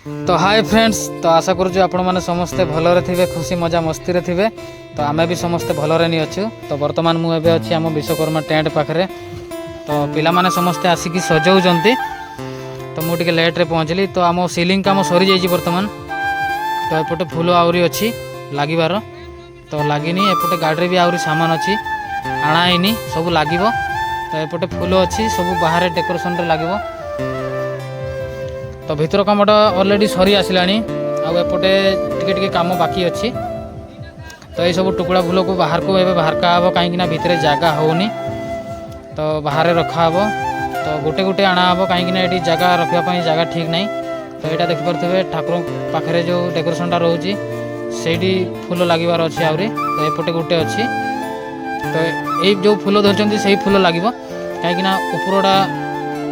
तो hi friends, तो आशा करूँ आपण मैंने समस्ते भलरे थे, खुशी मजा मस्ती रे थे। तो आमे भी समस्ते भलरे नहीं अच्छु। तो बर्तमान मुझे अच्छी आम विश्वकर्मा टेंट पाखे। तो पिला माने समस्ते आसिक सजाऊँच। तो मुझे लेट रे पहुँचली। तो आम सिलिंग काम सरी जाइए बर्तमान। तो एपटे फूल आहरी अच्छी लगिबार, तो लगिनी। एपटे गाड़ी भी आहरी सामान अच्छी आणाईनी, सब लगे। तो एपटे फूल अच्छी सब बाहर डेकोरेशन रे लगे। तो भीतर कामटा ऑलरेडी सरी आसला। आउपटे टिके काम बाकी अच्छी। तो ये सब टुकड़ा फूल को बाहर को बाहर का हम कहीं भितर जगह होनी, तो बाहर रखा हे। तो गोटे गोटे आना हे कहीं जगह रखापी जगह ठीक नहीं। तो यहाँ देखिपे ठाकुर पाखे जो डेकोरेशनटा रोचे से फूल लगिबार अच्छे आहरी। तो एपटे गोटे अच्छी। तो ये जो फूल धरती से फूल लगे कहीं उपरटा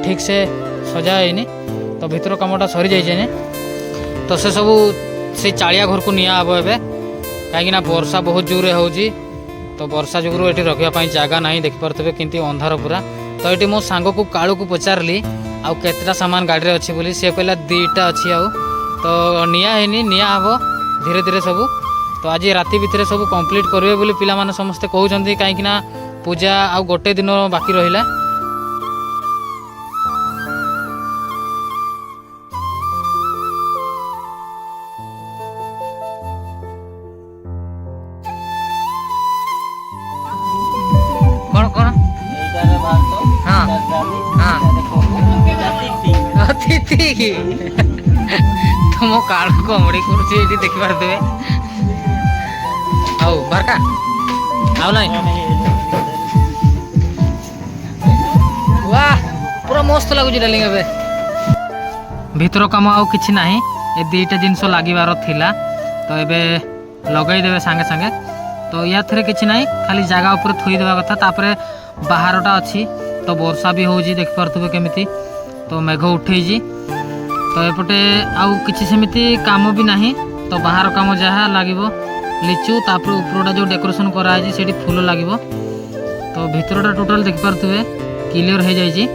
ठीक से सजा है। तो भीतर कामटा सरी जाइए। तो से सब से चालिया घर को निया हे एवं कहीं वर्षा बहुत जोर हो। तो वर्षा जुगू ये रखापी जगह ना देखिपे कि अंधार पूरा। तो ये मो सांग को कालू को पचारि आउ केतटा सामान गाड़ी में अच्छी बोली, सी कहला 2टा अच्छी। आउ तो निया है निया हे धीरे धीरे सब। तो आज राति भितर सब कंप्लीट करेंगे बोली पिला माने समस्ते कहते, कहीं पूजा आउ गोटे दिन बाकी रहिला। तुम काल कमेडी कर देखी पारे आओ बारका आओ ना। वाह पूरा मस्त लगुच डार्लिंग। ए भीतर कम आउ कि ना, ये 2टा जिनस लगिबार थिला। तो ये लगेदेवे सांगे सांगे। तो या थे कि ना, खाली जगह उपर थोईदेवा कथा। तापर बाहरटा अच्छी। तो वर्षा भी हो देखिपे केमी। तो मेघ उठे। तो एपटे आउ किसी सेमिति काम भी नहीं। तो बाहर काम जहाँ लगे लिचु, तापर उपरटा जो डेकोरेशन कराई से फूल लगे। तो भीतरटा टोटाल देखिपे क्लियर हो जाए।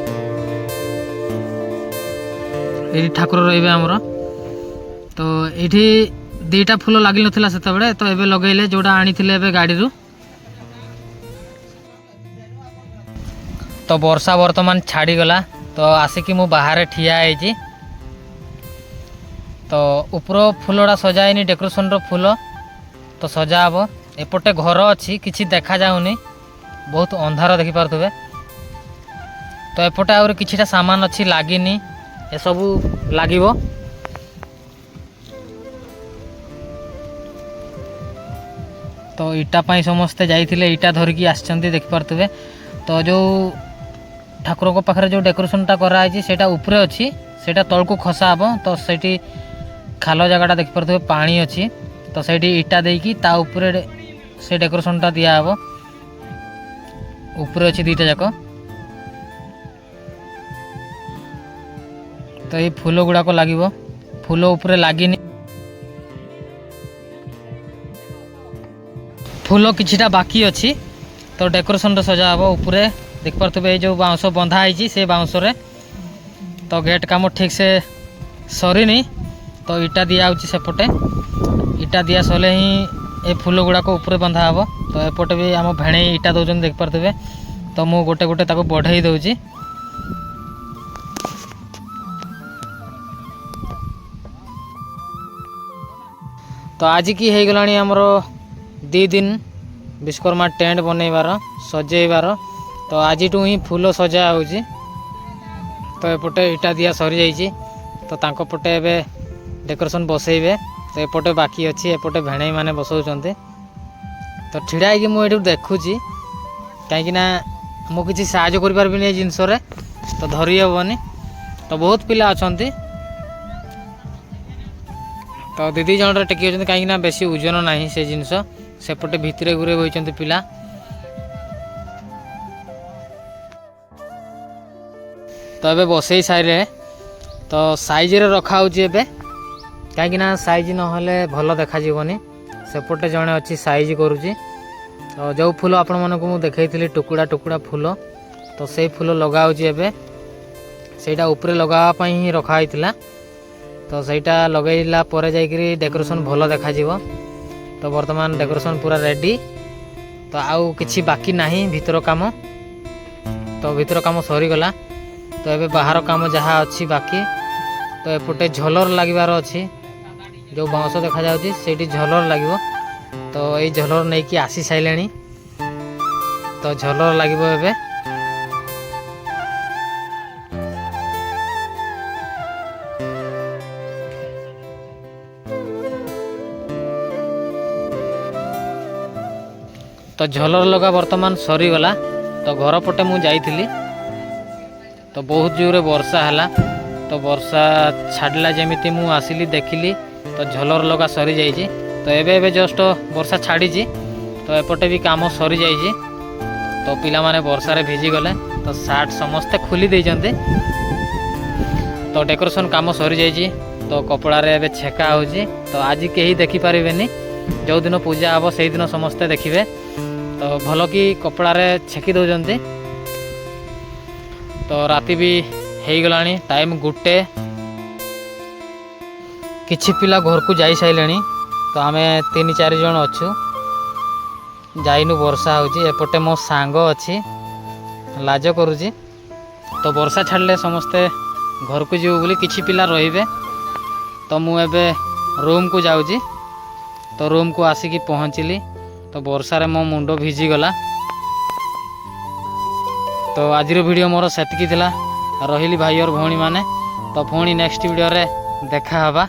ये ठाकुर रे आमर। तो ये 2टा फूल लग ना से। तो ये लगेले जोड़ा आनी गाड़ी रू। तो वर्षा वर्तमान छाड़ीगला। तो आसिक मु बाहर ठिया है। तो ऊपर फूलटा सजाएनी डेकोरेशन रो फूल। तो सजा हे। एपटे घर अच्छी किसी देखा जाऊनी, बहुत अंधार देखिपे। तो एपटे आउरी किछिटा सामान अच्छी लागिनी, ए सबू लागिबो। तो इटा पाई समस्ते जाइथिले, इटा धरिकी आछंती देखिपे। तो जो ठाकुर को पाखे जो डेकोरेशनटा कराई सेटा ऊपर अच्छी, सेटा तल को खसा हे। तो सेठी खाल जगहटा देखिपे पानी अच्छी। तो सेठी इटा देकी ता ऊपर से डेकोरेशनटा दिया हे। ऊपर अच्छी 2टा जाक। तो ये फूल गुड़ाक लगे, फूल ऊपर लगिनी। फूल किछिटा बाकी अच्छी। तो डेकोरेशन सजा हे। ऊपर देखिपे ये जो बाउंश बंधा है से बाउंश रे। तो गेट काम ठीक से सरीनी। तो इटा दिया सेपटे, इटा दिया सले ही ए फूल गुड़ाक ऊपर बंधा हे। तो एपटे भी आम भेणे इटा दौरान देखिपे। तो मु गोटे गोटे ताको बढ़ई दौची। तो आज की हो गलानी आमर 2 दिन विश्वकर्मा टेंट बनइबार सजेबार। तो आज ही फूल सजा हो। तो एपटे इटा दिया सरी जाइए। तो तांको पटे एबे डेकोरेशन बसइबे। तो एपटे बाकी अच्छी, एपटे भेणई माने बसौचंते। तो ठिड़ा है मुझे देखुची, कहीं मुझे साहय कर पार्बनी जिनस। तो धरी हेबनी। तो बहुत पिला अच्छे। तो 2 जन टेकी कहीं बेसी ओजन ना से जिनस। सेपटे भितर गुरे बही पिला। तो ये बसई सारे। तो साइज रे रखा होबे कहीं साइज ना भल देखा सेपटे जड़े अच्छी साइज करुच्ची। तो जो फूल आपण मानक मुझे देखी टुकुड़ा टुकुड़ा फूल। तो से फूल लगाऊँ एवं ସେଇଟା ଉପରେ ଲଗାଇବା ପାଇଁ ହିଁ ରଖା ହେଇଥିଲା। तो सहीटा लगेला पर जाइकरी डेकोरेशन भल देखा तो वर्तमान डेकोरेशन पूरा रेडी तो आउ किछि बाकी नहीं भीतर काम तो भीतर काम सरीगला तो एबे बाहर काम जहाँ अच्छी बाकी तो एपटे झलर लगिबार अच्छी जो बाउंस देखा जाउची सेठी झलर लागिवो तो ये झलर नहीं कि आसी साइलेनी तो झलर लागिवो एबे तो झलर लगा वर्तमान सरीगला तो घर पटे मु जाइथिली तो बहुत जोरे वर्षा हैला तो वर्षा छाड़ला जमीती मु आसिली देखिली तो झलर लगा सरी जाइए तो एबे जस्ट वर्षा छाड़ी तो एपटे भी काम सरी जाइए तो पिला माने वर्षा रे भिजी गले तो सार्ट समस्ते खोली देइजंते तो डेकोरेशन काम सरी जाइए तो कपड़ा रे एबे छेका होजी तो आज केही देखि पारिबेनी जो दिन पूजा हबो सेही दिन समस्ते देखिबे तो भल कि कपड़ा रे छेकी दौरान तो राति भी हो गलानी टाइम गुटे किछि पिला घर को जाई साइलेनी तो आमे 3-4 जन अच्छु जाइनु वर्षा होची एपटे मो सांग अच्छी लाज करुची तो वर्षा छाड़ले समस्ते घर को जीव बोली किछि पिला रहिबे तो मु एबे रूम को जाउची तो रूम को आसिकी पहुँचली तो वर्षा रे मो मुंडो भिजी गला तो आज वीडियो मोर सेतकी थिला रहिली भाई और भौणी माने तो पुणी नेक्स्ट वीडियो रे देखा हवा।